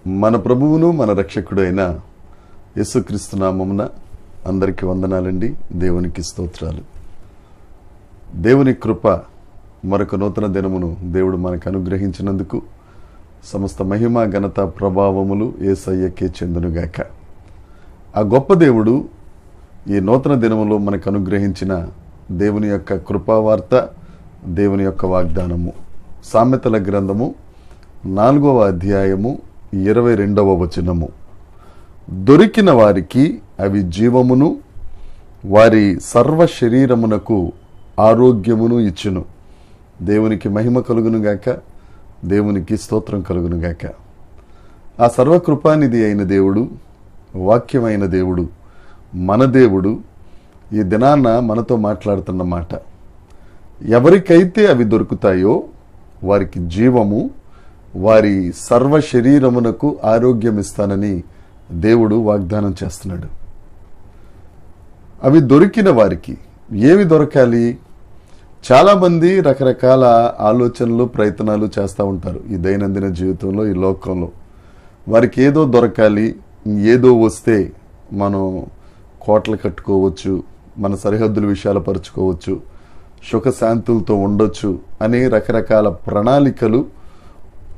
మన ప్రభువును మన రక్షకుడైన యేసుక్రీస్తు నామమున అందరికీ వందనాలండి. దేవునికి స్తోత్రాలు. దేవుని కృప మరొక నూతన దినమును దేవుడు మనకు అనుగ్రహించినందుకు సమస్త మహిమ ఘనత ప్రభావములు యేసయ్యకే చెందునుగాక. ఆ గొప్ప దేవుడు ఈ నూతన దినములో మనకు అనుగ్రహించిన దేవుని యొక్క కృపావార్త, దేవుని యొక్క వాగ్దానము సామెతల గ్రంథము 4వ అధ్యాయము 22వ వచనము. దొరికిన వారికి అవి జీవమును వారి సర్వ శరీరమునకు ఆరోగ్యమును ఇచ్చును. దేవునికి మహిమ కలుగునుగాక, దేవునికి స్తోత్రం కలుగునుగాక. ఆ సర్వకృపానిధి అయిన దేవుడు, వాక్యమైన దేవుడు, మన దేవుడు ఈ దినాన మనతో మాట్లాడుతున్న మాట, ఎవరికైతే అవి దొరుకుతాయో వారికి జీవము, వారి సర్వ శరీరమునకు ఆరోగ్యం ఇస్తానని దేవుడు వాగ్దానం చేస్తున్నాడు. అవి దొరికిన వారికి ఏవి దొరకాలి? చాలామంది రకరకాల ఆలోచనలు, ప్రయత్నాలు చేస్తూ ఉంటారు ఈ దైనందిన జీవితంలో, ఈ లోకంలో. వారికి ఏదో దొరకాలి, ఏదో వస్తే మనం కోటలు కట్టుకోవచ్చు, మన సరిహద్దుల విషయాలు పరుచుకోవచ్చు, సుఖశాంతులతో ఉండొచ్చు అనే రకరకాల ప్రణాళికలు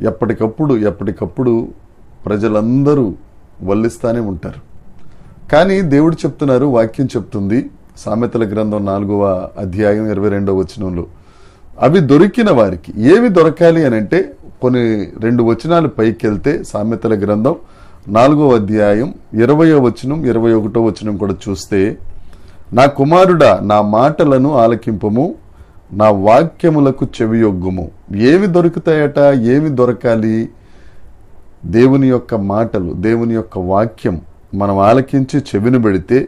ఎప్పటికప్పుడు ప్రజలందరూ వల్లిస్తానే ఉంటారు. కానీ దేవుడు చెప్తున్నారు, వాక్యం చెప్తుంది సామెతల గ్రంథం 4వ అధ్యాయం 22వ వచనంలో, అవి దొరికిన వారికి ఏవి దొరకాలి అని అంటే, కొన్ని 2 వచనాలు పైకి వెళ్తే సామెతల గ్రంథం 4వ అధ్యాయం 20వ వచనం 21వ వచనం కూడా చూస్తే, నా కుమారుడా నా మాటలను ఆలకింపము, నా వాక్యములకు చెవియొగ్గుము. ఏమి దొరుకుతాయట? ఏమి దొరకాలి? దేవుని యొక్క మాటలు, దేవుని యొక్క వాక్యం మనం ఆలకించి చెవిని పెడితే,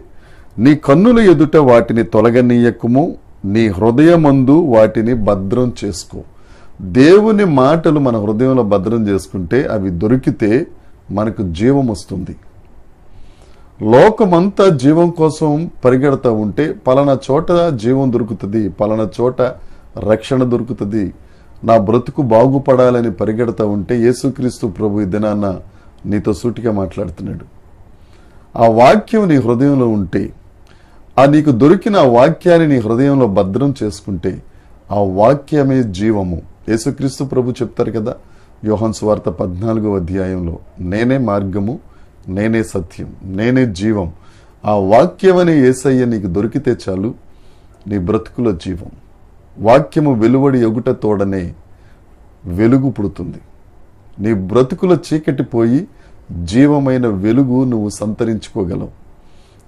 నీ కన్నుల ఎదుట వాటిని తొలగనీయకుము, నీ హృదయమందు వాటిని భద్రం చేసుకో. దేవుని మాటలు మన హృదయంలో భద్రం చేసుకుంటే, అవి దొరికితే మనకు జీవం వస్తుంది. లోకమంతా జీవం కోసం పరిగెడతా ఉంటే, పలానా చోట జీవం దొరుకుతుంది, పలానా చోట రక్షణ దొరుకుతుంది, నా బ్రతుకు బాగుపడాలని పరిగెడతా ఉంటే, యేసుక్రీస్తు ప్రభు ఈ దినాన్న నీతో సూటిగా మాట్లాడుతున్నాడు. ఆ వాక్యం నీ హృదయంలో ఉంటే, ఆ నీకు దొరికిన ఆ వాక్యాన్ని నీ హృదయంలో భద్రం చేసుకుంటే, ఆ వాక్యమే జీవము. యేసుక్రీస్తు ప్రభు చెప్తారు కదా యోహాను సువార్త 14వ అధ్యాయంలో, నేనే మార్గము, నేనే సత్యం, నేనే జీవం. ఆ వాక్యం అనే యేసయ్య నీకు దొరికితే చాలు, నీ బ్రతుకులో జీవం. వాక్యము వెలువడి ఎగుట తోడనే వెలుగు పుడుతుంది. నీ బ్రతుకులో చీకటి పోయి జీవమైన వెలుగు నువ్వు సంతరించుకోగలవు.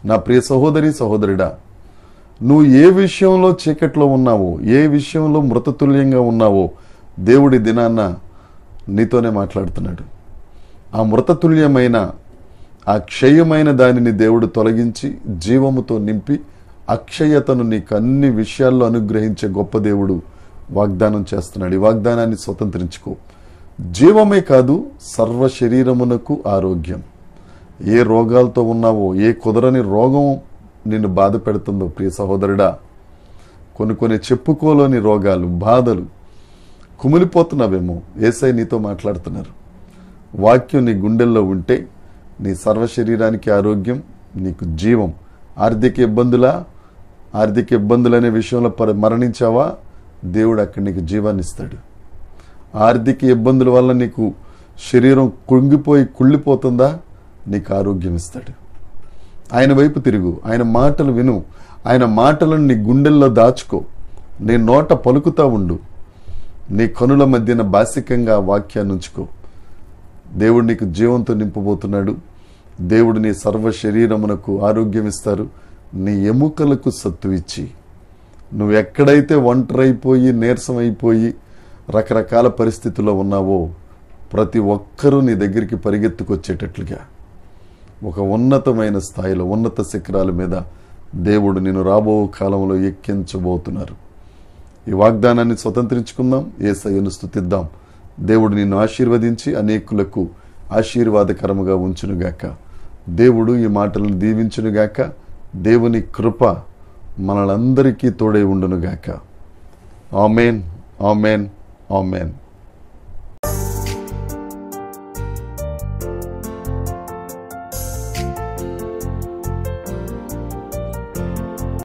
నా ప్రియ సహోదరి సహోదరుడా, నువ్వు ఏ విషయంలో చీకట్లో ఉన్నావో, ఏ విషయంలో మృతతుల్యంగా ఉన్నావో, దేవుడి దినాన్న నీతోనే మాట్లాడుతున్నాడు. ఆ మృతతుల్యమైన, ఆ క్షయమైన దానిని దేవుడు తొలగించి జీవముతో నింపి అక్షయతను నీకు అన్ని విషయాల్లో అనుగ్రహించే గొప్ప దేవుడు వాగ్దానం చేస్తున్నాడు. ఈ వాగ్దానాన్ని స్వతంత్రించుకో. జీవమే కాదు, సర్వ శరీరమునకు ఆరోగ్యం. ఏ రోగాలతో ఉన్నావో, ఏ కుదరని రోగం నిన్ను బాధ పెడుతుందో ప్రియ సహోదరుడా, కొన్ని చెప్పుకోలేని రోగాలు, బాధలు, కుమిలిపోతున్నావేమో, యేసయ్య నీతో మాట్లాడుతున్నారు. వాక్యం నీ గుండెల్లో ఉంటే నీ సర్వ శరీరానికి ఆరోగ్యం, నీకు జీవం. ఆర్థిక ఇబ్బందులు అనే విషయంలో మరణించావా, దేవుడు అక్కడ నీకు జీవాన్ని ఇస్తాడు. ఆర్థిక ఇబ్బందుల వల్ల నీకు శరీరం కుంగిపోయి కుళ్ళిపోతుందా, నీకు ఆరోగ్యం ఇస్తాడు. ఆయన వైపు తిరుగు, ఆయన మాటలు విను, ఆయన మాటలను నీ గుండెల్లో దాచుకో, నీ నోట పలుకుతా ఉండు, నీ కనుల మధ్యన బాసికంగా వాక్యాన్ని ఉంచుకో. దేవుడు నీకు జీవంతో నింపబోతున్నాడు. దేవుడు నీ సర్వ శరీరమునకు ఆరోగ్యం ఇస్తారు. నీ ఎముకలకు సత్తు ఇచ్చి, నువ్వు ఎక్కడైతే ఒంటరైపోయి నీరసమైపోయి రకరకాల పరిస్థితుల్లో ఉన్నావో, ప్రతి ఒక్కరూ నీ దగ్గరికి పరిగెత్తుకొచ్చేటట్లుగా ఒక ఉన్నతమైన స్థాయిలో, ఉన్నత శిఖరాల మీద దేవుడు నిన్ను రాబో కాలంలో ఎక్కించబోతున్నారు. ఈ వాగ్దానాన్ని స్వతంత్రించుకుందాం, యేసయ్యను స్తుతిద్దాం. దేవుడు నిన్ను ఆశీర్వదించి అనేకులకు ఆశీర్వాదకరముగా ఉంచునుగాక. దేవుడు ఈ మాటలను దీవించునుగాక. దేవుని కృప మనలందరికీ తోడై ఉండునుగాక. ఆమేన్, ఆమేన్, ఆమేన్.